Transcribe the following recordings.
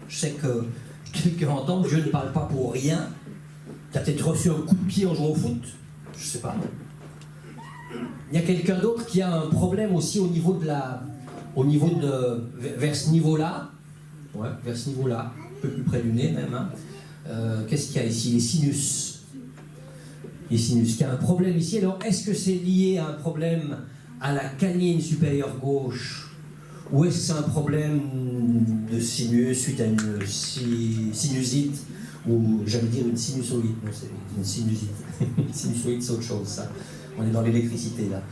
Je sais que quelqu'un entend que Dieu ne parle pas pour rien. Tu as peut-être reçu un coup de pied en jouant au foot. Je sais pas. Il y a quelqu'un d'autre qui a un problème aussi au niveau de vers ce niveau-là. Ouais, vers ce niveau-là, un peu plus près du nez même. Hein. Qu'est-ce qu'il y a ici? Les sinus. Les sinus. Il y a un problème ici. Alors, est-ce que c'est lié à un problème à la canine supérieure gauche? Ou est-ce que c'est un problème de sinus suite à une sinusite? Ou j'allais dire une sinusoïde. Non, c'est une sinusite. Une sinusoïde, c'est autre chose, ça. On est dans l'électricité, là.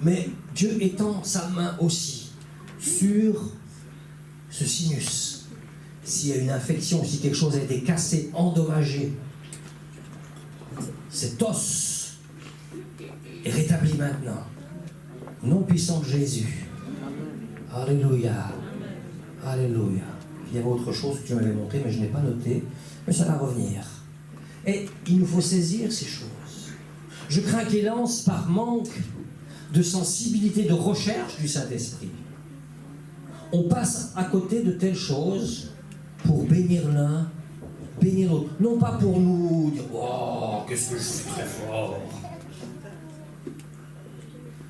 Mais Dieu étend sa main aussi sur ce sinus. S'il y a une infection, si quelque chose a été cassé, endommagé, cet os est rétabli maintenant. Nom puissant de Jésus. Alléluia. Alléluia. Il y avait autre chose que tu m'avais montré, mais je n'ai pas noté. Mais ça va revenir. Et il nous faut saisir ces choses. Je crains qu'il lance par manque de sensibilité, de recherche du Saint-Esprit. On passe à côté de telles choses pour bénir l'un, bénir l'autre. Non pas pour nous dire « Oh, qu'est-ce que je suis très fort !»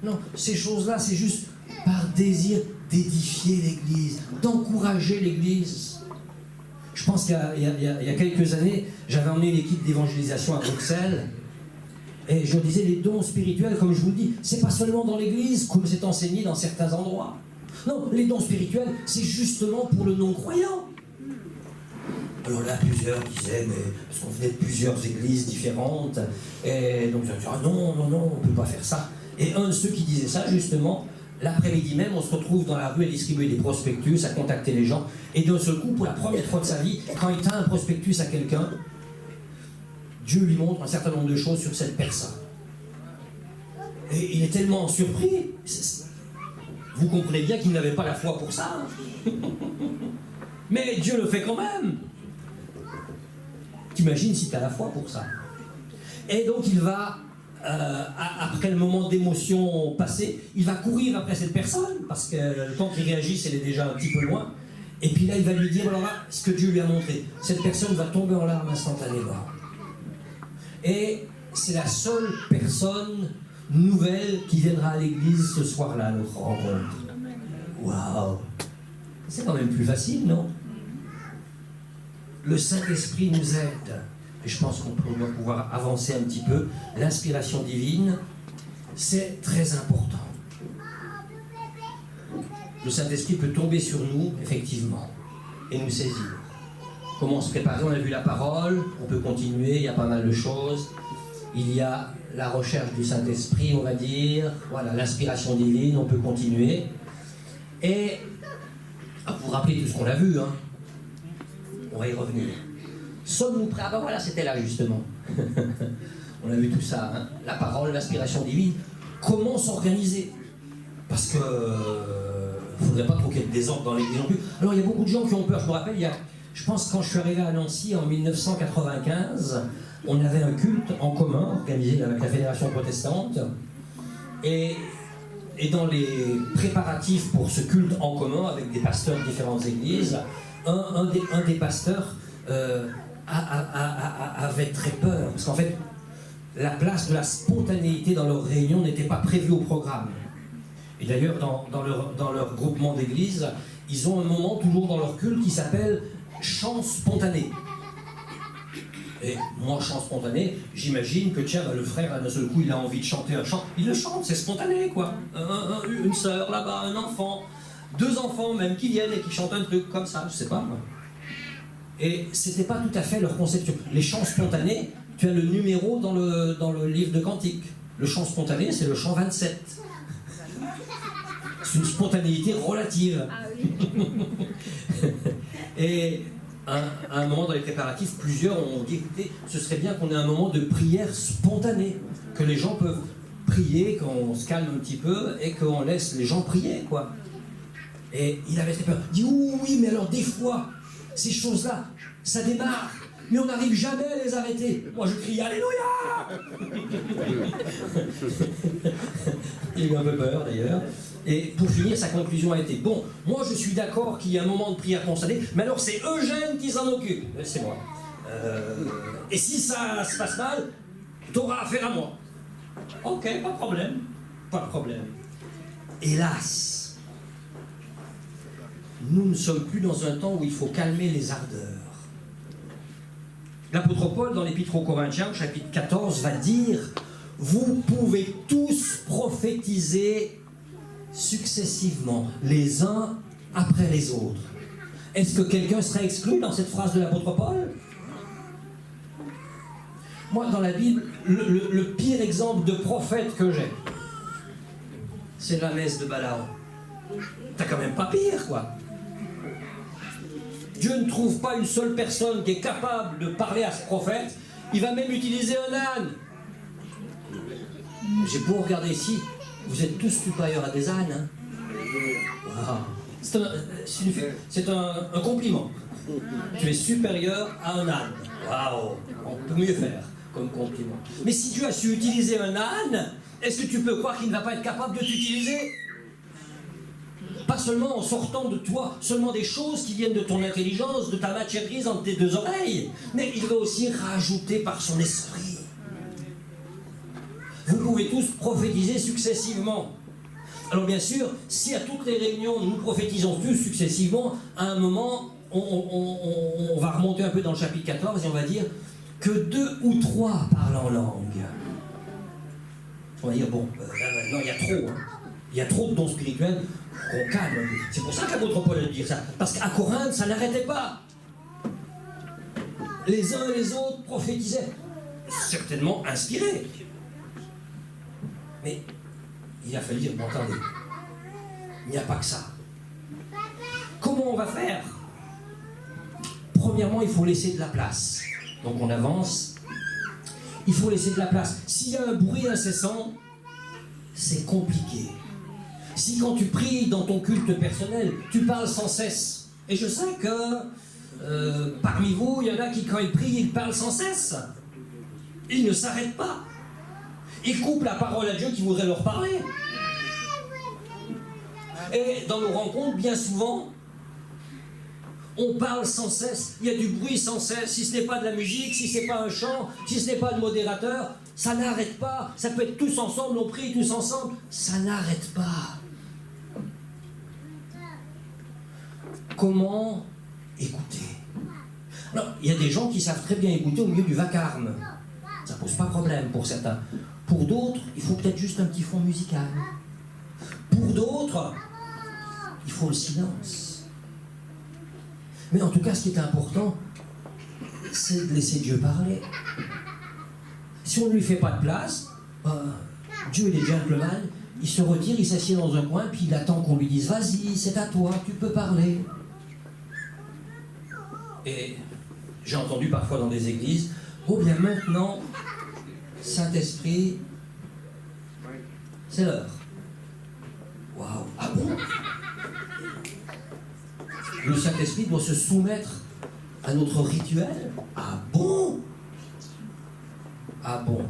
Non, ces choses-là, c'est juste par désir d'édifier l'Église, d'encourager l'Église. Je pense qu'il y a quelques années, j'avais emmené une équipe d'évangélisation à Bruxelles. Et je disais, les dons spirituels, comme je vous le dis, c'est pas seulement dans l'église, comme c'est enseigné dans certains endroits. Non, les dons spirituels, c'est justement pour le non-croyant. Alors là, plusieurs disaient, mais parce qu'on venait de plusieurs églises différentes, et donc ils ont dit, ah non, on ne peut pas faire ça. Et un de ceux qui disait ça, justement, l'après-midi même, on se retrouve dans la rue à distribuer des prospectus, à contacter les gens, et d'un seul coup, pour la première fois de sa vie, quand il tend un prospectus à quelqu'un, Dieu lui montre un certain nombre de choses sur cette personne. Et il est tellement surpris. Vous comprenez bien qu'il n'avait pas la foi pour ça. Mais Dieu le fait quand même. T'imagines si tu as la foi pour ça. Et donc il va, après le moment d'émotion passé, il va courir après cette personne, parce que le temps qu'il réagisse, elle est déjà un petit peu loin. Et puis là, il va lui dire, alors là, ce que Dieu lui a montré. Cette personne va tomber en larmes instantanément. Et c'est la seule personne nouvelle qui viendra à l'église ce soir-là, à notre rencontre. Waouh! C'est quand même plus facile, non? Le Saint-Esprit nous aide. Et je pense qu'on doit pouvoir avancer un petit peu. L'inspiration divine, c'est très important. Le Saint-Esprit peut tomber sur nous, effectivement, et nous saisir. Comment se préparer? On a vu la parole, on peut continuer, il y a pas mal de choses. Il y a la recherche du Saint-Esprit, on va dire, voilà, l'inspiration divine, on peut continuer. Et, vous vous rappelez tout ce qu'on a vu, hein? On va y revenir. Sommes-nous prêts? Ah ben voilà, c'était là justement. On a vu tout ça, hein? La parole, l'inspiration divine. Comment s'organiser? Parce que il ne faudrait pas trop qu'il y ait de désordre dans l'église non plus. Alors il y a beaucoup de gens qui ont peur, je me rappelle, je pense quand je suis arrivé à Nancy en 1995, on avait un culte en commun organisé avec la Fédération protestante, et dans les préparatifs pour ce culte en commun avec des pasteurs de différentes églises, un des pasteurs avait très peur, parce qu'en fait la place de la spontanéité dans leur réunion n'était pas prévue au programme. Et d'ailleurs dans leur groupement d'église, ils ont un moment toujours dans leur culte qui s'appelle chant spontané. Et moi, chant spontané, j'imagine que tiens, le frère, d'un seul coup, il a envie de chanter un chant. Il le chante, c'est spontané, quoi. Une sœur là-bas, un enfant, 2 enfants même qui viennent et qui chantent un truc comme ça, je sais pas. Moi. Et c'était pas tout à fait leur conception. Les chants spontanés, tu as le numéro dans le livre de Cantiques. Le chant spontané, c'est le chant 27. C'est une spontanéité relative. Ah oui. Et à un moment dans les préparatifs, plusieurs ont dit, écoutez, ce serait bien qu'on ait un moment de prière spontanée, que les gens peuvent prier, qu'on se calme un petit peu et qu'on laisse les gens prier, quoi. Et il avait très peur. Il dit, oui, mais alors des fois, ces choses-là, ça démarre, mais on n'arrive jamais à les arrêter. Moi, je crie Alléluia. Il a eu un peu peur, d'ailleurs. Et pour finir, sa conclusion a été, bon, moi je suis d'accord qu'il y a un moment de prière constaté, mais alors c'est Eugène qui s'en occupe. C'est moi. Et si ça se passe mal, t'auras affaire à moi. Ok, pas de problème. Pas de problème. Hélas, nous ne sommes plus dans un temps où il faut calmer les ardeurs. L'apôtre Paul, dans l'Épître aux Corinthiens, chapitre 14, va dire « Vous pouvez tous prophétiser successivement, les uns après les autres. » Est-ce que quelqu'un serait exclu dans cette phrase de l'apôtre Paul? Moi, dans la Bible, le pire exemple de prophète que j'ai, c'est la messe de Balaam. T'as quand même pas pire, quoi. Dieu ne trouve pas une seule personne qui est capable de parler à ce prophète. Il va même utiliser un âne. J'ai beau regarder ici, vous êtes tous supérieurs à des ânes. Hein. Wow. C'est un compliment. Tu es supérieur à un âne. Waouh, on peut mieux faire comme compliment. Mais si Dieu a su utiliser un âne, est-ce que tu peux croire qu'il ne va pas être capable de t'utiliser? Pas seulement en sortant de toi, seulement des choses qui viennent de ton intelligence, de ta matière grise entre tes deux oreilles, mais il va aussi rajouter par son esprit. Vous pouvez tous prophétiser successivement. Alors bien sûr, si à toutes les réunions nous prophétisons tous successivement, à un moment, on va remonter un peu dans le chapitre 14 et on va dire que 2 ou 3 parlent en langue. On va dire, bon, là maintenant il y a trop, hein. Il y a trop de dons spirituels, qu'on calme. C'est pour ça qu'apôtre Paul a dû dire ça. Parce qu'à Corinthe, ça n'arrêtait pas. Les uns et les autres prophétisaient. Certainement inspirés. Mais il a fallu dire, bon, attendez, il n'y a pas que ça. Comment on va faire? Premièrement, il faut laisser de la place. Donc on avance. Il faut laisser de la place. S'il y a un bruit incessant, c'est compliqué. Si quand tu pries dans ton culte personnel, tu parles sans cesse, et je sais que parmi vous, il y en a qui quand ils prient, ils parlent sans cesse. Ils ne s'arrêtent pas. Ils coupent la parole à Dieu qui voudrait leur parler. Et dans nos rencontres, bien souvent, on parle sans cesse, il y a du bruit sans cesse, si ce n'est pas de la musique, si ce n'est pas un chant, si ce n'est pas de modérateur, ça n'arrête pas. Ça peut être tous ensemble, on prie tous ensemble, ça n'arrête pas. Comment écouter? Alors, il y a des gens qui savent très bien écouter au milieu du vacarme. Ça ne pose pas problème pour certains. Pour d'autres, il faut peut-être juste un petit fond musical. Pour d'autres, il faut le silence. Mais en tout cas, ce qui est important, c'est de laisser Dieu parler. Si on ne lui fait pas de place, Dieu il est gentleman, il se retire, il s'assied dans un coin, puis il attend qu'on lui dise « Vas-y, c'est à toi, tu peux parler ». Et j'ai entendu parfois dans des églises « Oh bien maintenant, Saint-Esprit, c'est l'heure. » Waouh, ah bon? Le Saint-Esprit doit se soumettre à notre rituel? Ah bon? Ah bon?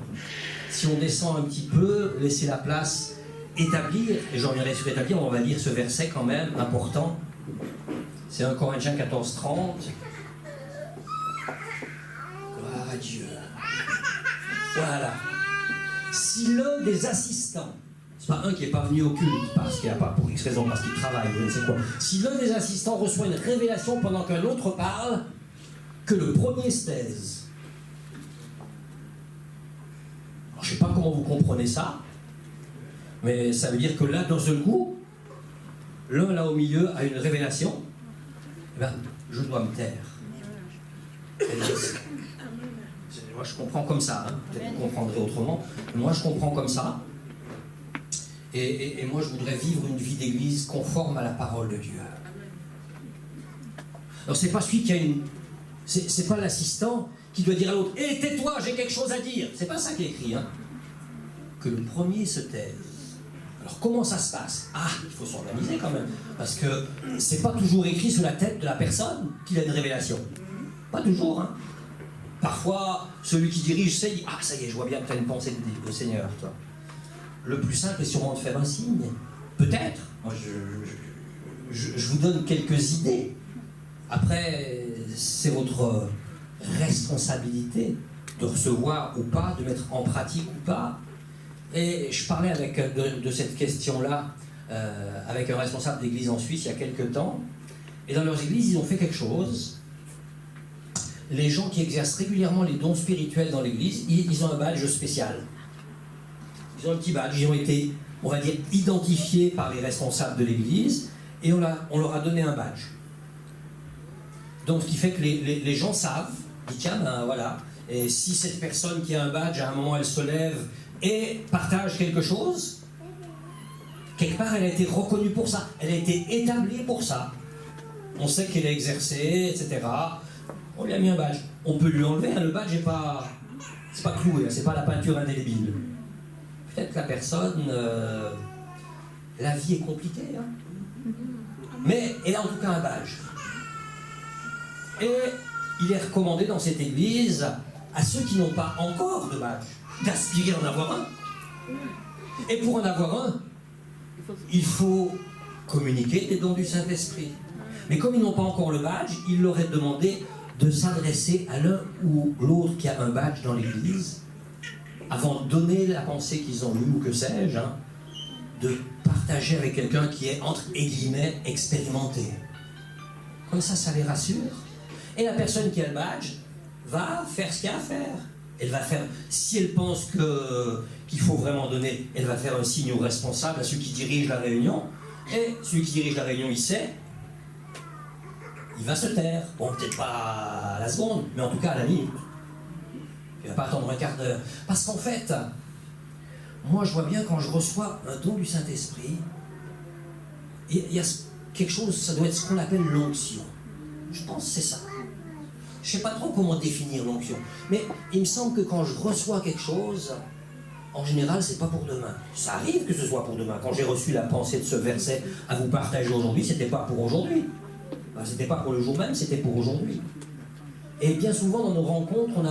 Si on descend un petit peu, laisser la place, établir, et j'en reviendrai sur établir, on va lire ce verset quand même, important. C'est 1 Corinthiens 14, 30. Gloire à Dieu. Voilà. Si l'un des assistants, c'est pas un qui n'est pas venu au culte, parce qu'il n'y a pas pour X raison, parce qu'il travaille, je ne sais quoi. Si l'un des assistants reçoit une révélation pendant qu'un autre parle, que le premier se taise. Alors, je ne sais pas comment vous comprenez ça, mais ça veut dire que là, d'un seul coup, l'un là au milieu a une révélation, eh bien, je dois me taire. Moi, je comprends comme ça, hein. Peut-être que vous comprendrez autrement. Moi, je comprends comme ça. Et moi, je voudrais vivre une vie d'église conforme à la parole de Dieu. Alors, c'est pas celui qui a une... C'est pas l'assistant qui doit dire à l'autre « Hé, tais-toi, j'ai quelque chose à dire !» C'est pas ça qui est écrit, hein. Que le premier se taise. Alors, comment ça se passe? Ah, il faut s'organiser quand même. Parce que c'est pas toujours écrit sur la tête de la personne qu'il a une révélation. Pas toujours, hein. Parfois, celui qui dirige sait, ah, ça y est, je vois bien que tu as une pensée de Seigneur, toi. Le plus simple est sûrement de faire un signe. Peut-être. Moi, je vous donne quelques idées. Après, c'est votre responsabilité de recevoir ou pas, de mettre en pratique ou pas. Et je parlais de cette question-là avec un responsable d'église en Suisse il y a quelques temps. Et dans leurs églises, ils ont fait quelque chose. Les gens qui exercent régulièrement les dons spirituels dans l'église, ils ont un badge spécial. Ils ont un petit badge, ils ont été, on va dire, identifiés par les responsables de l'église, et on leur a donné un badge. Donc, ce qui fait que les gens savent, ils disent, tiens, ben voilà, et si cette personne qui a un badge, à un moment, elle se lève et partage quelque chose, quelque part, elle a été reconnue pour ça, elle a été établie pour ça. On sait qu'elle a exercé, etc. On lui a mis un badge. On peut lui enlever, hein, le badge n'est pas... C'est pas cloué, hein, c'est pas la peinture indélébile. Peut-être que la personne... la vie est compliquée, hein. Mais elle a en tout cas un badge. Et il est recommandé dans cette église à ceux qui n'ont pas encore de badge d'aspirer à en avoir un. Et pour en avoir un, il faut communiquer les dons du Saint-Esprit. Mais comme ils n'ont pas encore le badge, il leur est demandé de s'adresser à l'un ou l'autre qui a un badge dans l'église, avant de donner la pensée qu'ils ont eue, ou que sais-je, hein, de partager avec quelqu'un qui est, entre guillemets, expérimenté. Comme ça les rassure. Et la personne qui a le badge va faire ce qu'il y a à faire. Elle va faire, si elle pense qu'il faut vraiment donner, elle va faire un signe au responsable, à celui qui dirige la réunion. Et celui qui dirige la réunion, il sait, il va se taire. Bon, peut-être pas à la seconde, mais en tout cas à la minute. Il ne va pas attendre un quart d'heure. Parce qu'en fait, moi je vois bien quand je reçois un don du Saint-Esprit, il y a quelque chose, ça doit être ce qu'on appelle l'onction. Je pense que c'est ça. Je ne sais pas trop comment définir l'onction, mais il me semble que quand je reçois quelque chose, en général, c'est pas pour demain. Ça arrive que ce soit pour demain. Quand j'ai reçu la pensée de ce verset à vous partager aujourd'hui, c'était pas pour aujourd'hui. Enfin, c'était pas pour le jour même, c'était pour aujourd'hui. Et bien souvent, dans nos rencontres,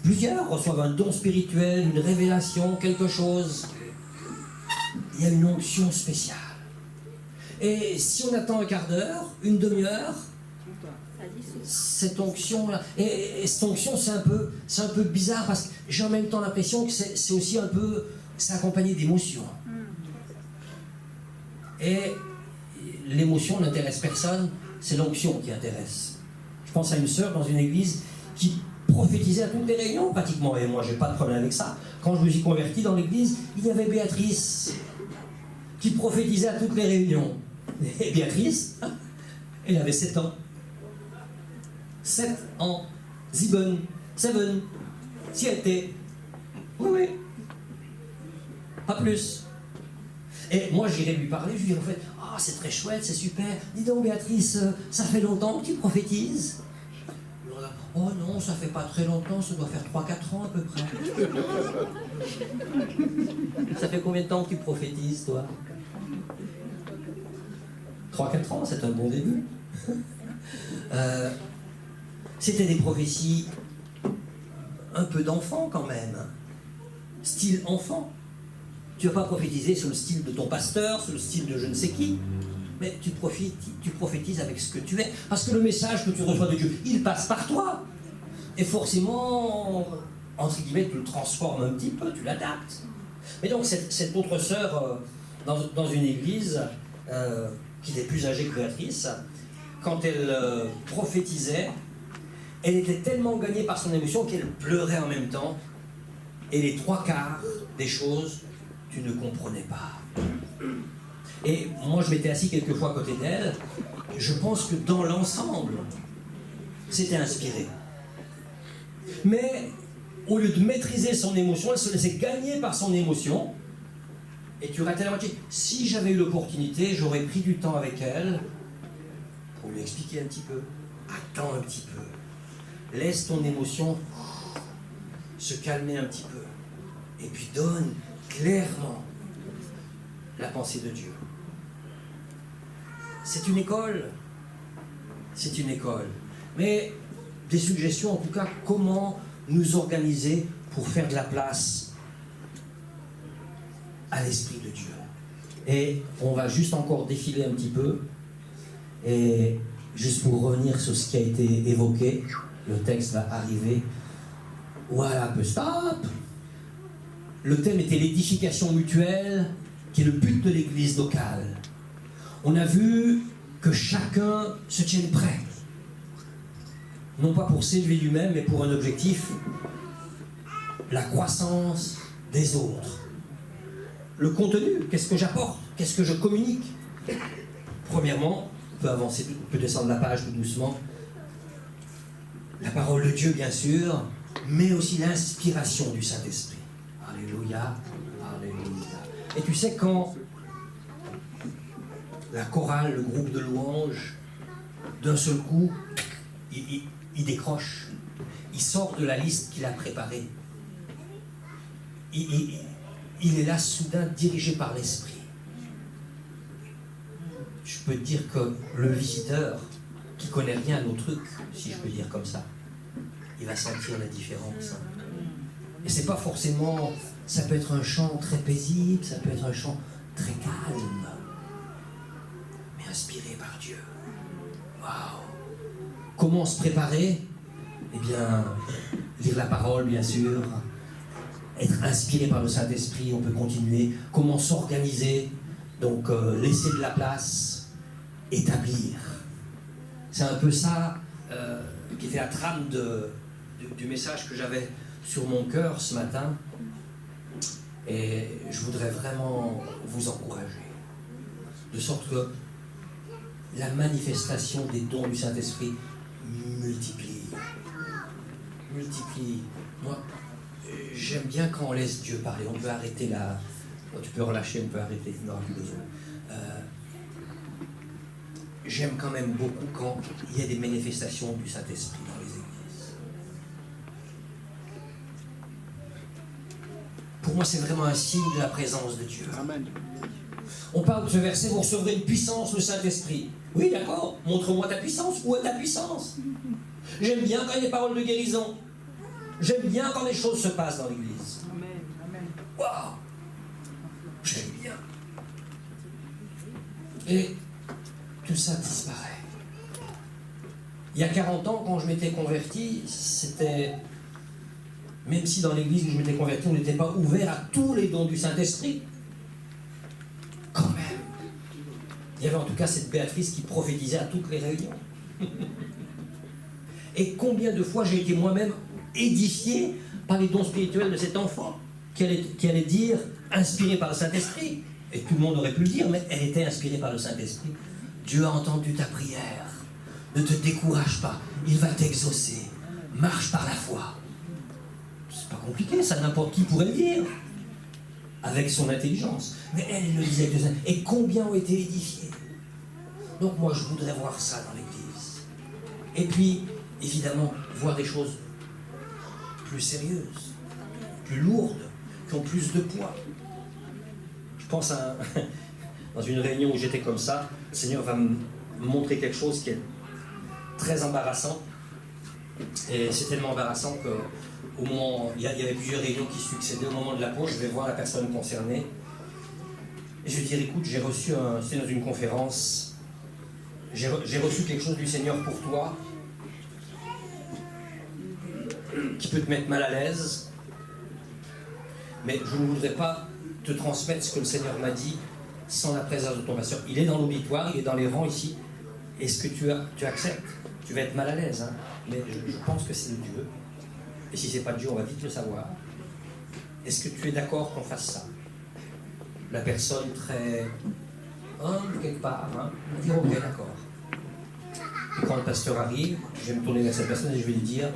plusieurs reçoivent un don spirituel, une révélation, quelque chose. Il y a une onction spéciale. Et si on attend un quart d'heure, une demi-heure, cette onction-là, et cette onction, c'est un peu bizarre parce que j'ai en même temps l'impression que c'est aussi un peu, c'est accompagné d'émotions. Et l'émotion n'intéresse personne, c'est l'onction qui intéresse. Je pense à une sœur dans une église qui prophétisait à toutes les réunions pratiquement, et moi j'ai pas de problème avec ça. Quand je me suis converti dans l'église, il y avait Béatrice qui prophétisait à toutes les réunions. Et Béatrice, elle avait 7 ans. 7 ans. 7. Si elle était. Oui. Pas plus. Et moi j'irais lui parler, je lui dirais en fait, ah c'est très chouette, c'est super. Dis donc Béatrice, ça fait longtemps que tu prophétises? Oh non, ça fait pas très longtemps, ça doit faire 3-4 ans à peu près. Ça fait combien de temps que tu prophétises, toi? 3-4 ans, c'est un bon début. C'était des prophéties un peu d'enfant quand même. Style enfant. Tu ne vas pas prophétiser sur le style de ton pasteur, sur le style de je ne sais qui, mais tu prophétises avec ce que tu es. Parce que le message que tu reçois de Dieu, il passe par toi. Et forcément, entre guillemets, tu le transformes un petit peu, tu l'adaptes. Mais donc cette autre sœur dans une église, qui était plus âgée que Béatrice, quand elle prophétisait, elle était tellement gagnée par son émotion qu'elle pleurait en même temps. Et les 3/4 des choses, tu ne comprenais pas. Et moi, je m'étais assis quelques fois à côté d'elle. Je pense que dans l'ensemble, c'était inspiré. Mais au lieu de maîtriser son émotion, elle se laissait gagner par son émotion. Et tu ratais la moitié. Si j'avais eu l'opportunité, j'aurais pris du temps avec elle pour lui expliquer un petit peu. Attends un petit peu. Laisse ton émotion se calmer un petit peu. Et puis donne clairement la pensée de Dieu. C'est une école. C'est une école. Mais des suggestions en tout cas, comment nous organiser pour faire de la place à l'Esprit de Dieu. Et on va juste encore défiler un petit peu. Et juste pour revenir sur ce qui a été évoqué, le texte va arriver. Voilà, un peu stop. Le thème était l'édification mutuelle, qui est le but de l'église locale. On a vu que chacun se tienne prêt. Non pas pour s'élever lui-même, mais pour un objectif, la croissance des autres. Le contenu, qu'est-ce que j'apporte? Qu'est-ce que je communique? Premièrement, on peut avancer, on peut descendre la page tout doucement. La parole de Dieu, bien sûr, mais aussi l'inspiration du Saint-Esprit. Alléluia, alléluia. Et tu sais, quand la chorale, le groupe de louanges, d'un seul coup, il décroche, il sort de la liste qu'il a préparée. Il est là soudain dirigé par l'Esprit. Je peux te dire que le visiteur, qui connaît rien à nos trucs, si je peux dire comme ça, il va sentir la différence. Et c'est pas forcément, ça peut être un chant très paisible, ça peut être un chant très calme, mais inspiré par Dieu. Waouh! Comment se préparer? Eh bien, lire la parole, bien sûr, être inspiré par le Saint-Esprit, on peut continuer. Comment s'organiser? Donc, laisser de la place, établir. C'est un peu ça qui fait la trame du message que j'avais sur mon cœur ce matin. Et je voudrais vraiment vous encourager. De sorte que la manifestation des dons du Saint-Esprit multiplie. Moi, j'aime bien quand on laisse Dieu parler. On peut arrêter là. Tu peux relâcher, on peut arrêter. Il n'y aura plus besoin. J'aime quand même beaucoup quand il y a des manifestations du Saint-Esprit dans les églises. Pour moi, c'est vraiment un signe de la présence de Dieu. Amen. On parle de ce verset, vous recevrez une puissance, le Saint-Esprit. Oui, d'accord, montre-moi ta puissance. Où est ta puissance? J'aime bien quand il y a des paroles de guérison. J'aime bien quand les choses se passent dans l'église. Waouh! J'aime bien. Et tout ça disparaît. Il y a 40 ans, quand je m'étais converti, c'était... Même si dans l'église où je m'étais converti, on n'était pas ouvert à tous les dons du Saint-Esprit, quand même. Il y avait en tout cas cette Béatrice qui prophétisait à toutes les réunions. Et combien de fois j'ai été moi-même édifié par les dons spirituels de cet enfant qui allait dire, inspiré par le Saint-Esprit. Et tout le monde aurait pu le dire, mais elle était inspirée par le Saint-Esprit. Dieu a entendu ta prière. Ne te décourage pas. Il va t'exaucer. Marche par la foi. C'est pas compliqué, ça n'importe qui pourrait le dire. Avec son intelligence. Mais elle le disait. Et combien ont été édifiés? Donc moi, je voudrais voir ça dans l'Église. Et puis, évidemment, voir des choses plus sérieuses, plus lourdes, qui ont plus de poids. Je pense à dans une réunion où j'étais comme ça, le Seigneur va me montrer quelque chose qui est très embarrassant. Et c'est tellement embarrassant qu'au moment, il y avait plusieurs réunions qui succédaient. Au moment de la pause, je vais voir la personne concernée. Et je vais dire, écoute, j'ai reçu, c'était dans une conférence, j'ai reçu quelque chose du Seigneur pour toi, qui peut te mettre mal à l'aise, mais je ne voudrais pas te transmettre ce que le Seigneur m'a dit sans la présence de ton pasteur. Il est dans l'auditoire, il est dans les rangs ici. Est-ce que tu acceptes? Tu vas être mal à l'aise, hein? Mais je pense que c'est de Dieu. Et si c'est pas de Dieu, on va vite le savoir. Est-ce que tu es d'accord qu'on fasse ça? La personne très humble quelque part, hein, va dire ok, d'accord. Et quand le pasteur arrive, je vais me tourner vers cette personne et je vais lui dire,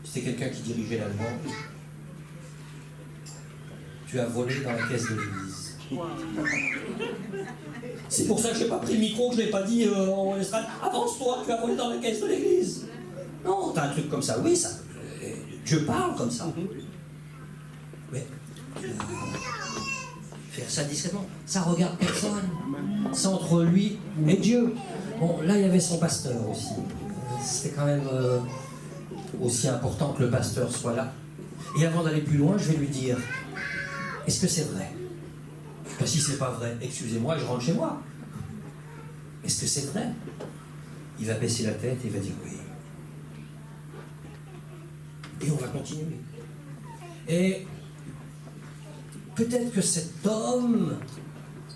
c'était quelqu'un qui dirigeait la louange, tu as volé dans la caisse de l'église. C'est pour ça que je n'ai pas pris le micro, que je n'ai pas dit en estrade, avance-toi, tu as volé dans la caisse de l'église. Non, t'as un truc comme ça, oui, ça, Dieu parle comme ça. Mais faire ça discrètement, ça regarde personne. C'est entre lui et Dieu. Bon, là, il y avait son pasteur aussi. C'était quand même aussi important que le pasteur soit là. Et avant d'aller plus loin, je vais lui dire, est-ce que c'est vrai? Ben, si c'est pas vrai, excusez-moi, je rentre chez moi. Est-ce que c'est vrai? Il va baisser la tête et il va dire oui. Et on va continuer. Et peut-être que cet homme,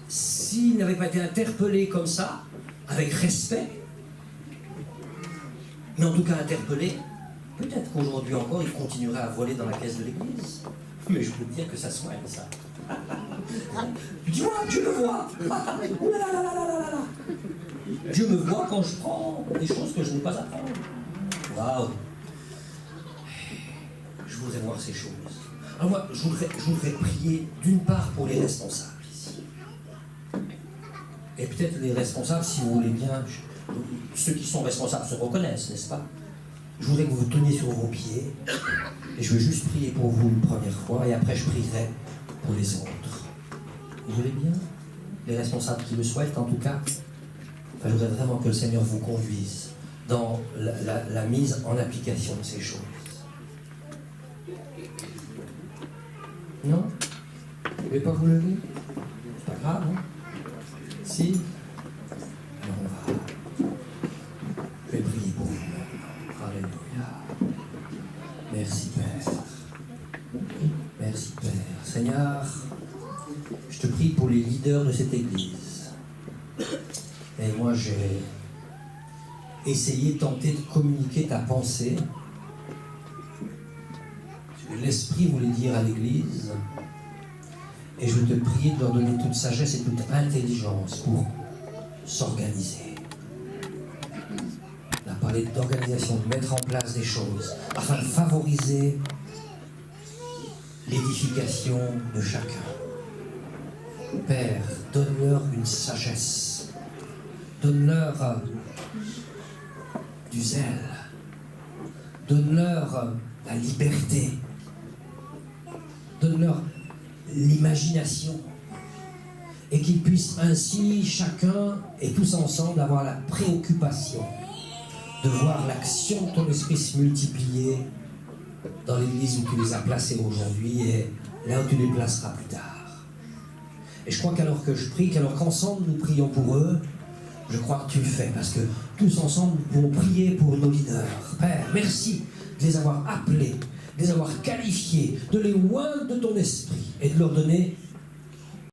s'il n'avait pas été interpellé comme ça, avec respect, mais en tout cas interpellé, peut-être qu'aujourd'hui encore, il continuerait à voler dans la caisse de l'église. Mais je peux te dire que ça soigne, ça. Tu vois, Dieu me voit. Ouh là là là là là là là. Dieu me voit quand je prends des choses que je n'ai pas à prendre. Waouh. Je voudrais voir ces choses. Alors moi, je voudrais prier d'une part pour les responsables ici. Et peut-être les responsables, si vous voulez bien, ceux qui sont responsables se reconnaissent, n'est-ce pas? Je voudrais que vous vous teniez sur vos pieds. Et je veux juste prier pour vous une première fois, et après je prierai pour les autres. Vous voulez bien? Les responsables qui le souhaitent, en tout cas. Enfin, je voudrais vraiment que le Seigneur vous conduise dans la mise en application de ces choses. Non? Vous ne voulez pas vous lever? C'est pas grave, hein? Si? Alors on va... Je vais prier pour vous maintenant. Alléluia. Merci Père. Merci Père. Seigneur, je te prie pour les leaders de cette église. Et moi j'ai essayé, tenté de communiquer ta pensée. L'Esprit voulait dire à l'église. Et je veux te prier de leur donner toute sagesse et toute intelligence pour s'organiser. On a parlé d'organisation, de mettre en place des choses afin de favoriser l'édification de chacun. Père, donne-leur une sagesse. Donne-leur du zèle. Donne-leur la liberté. Donne-leur l'imagination. Et qu'ils puissent ainsi, chacun et tous ensemble, avoir la préoccupation de voir l'action de ton esprit se multiplier dans l'église où tu les as placés aujourd'hui et là où tu les placeras plus tard. Et je crois qu'alors que je prie, qu'alors qu'ensemble nous prions pour eux, je crois que tu le fais, parce que tous ensemble nous pouvons prier pour nos leaders. Père, merci de les avoir appelés, de les avoir qualifiés, de les oindre de ton esprit et de leur donner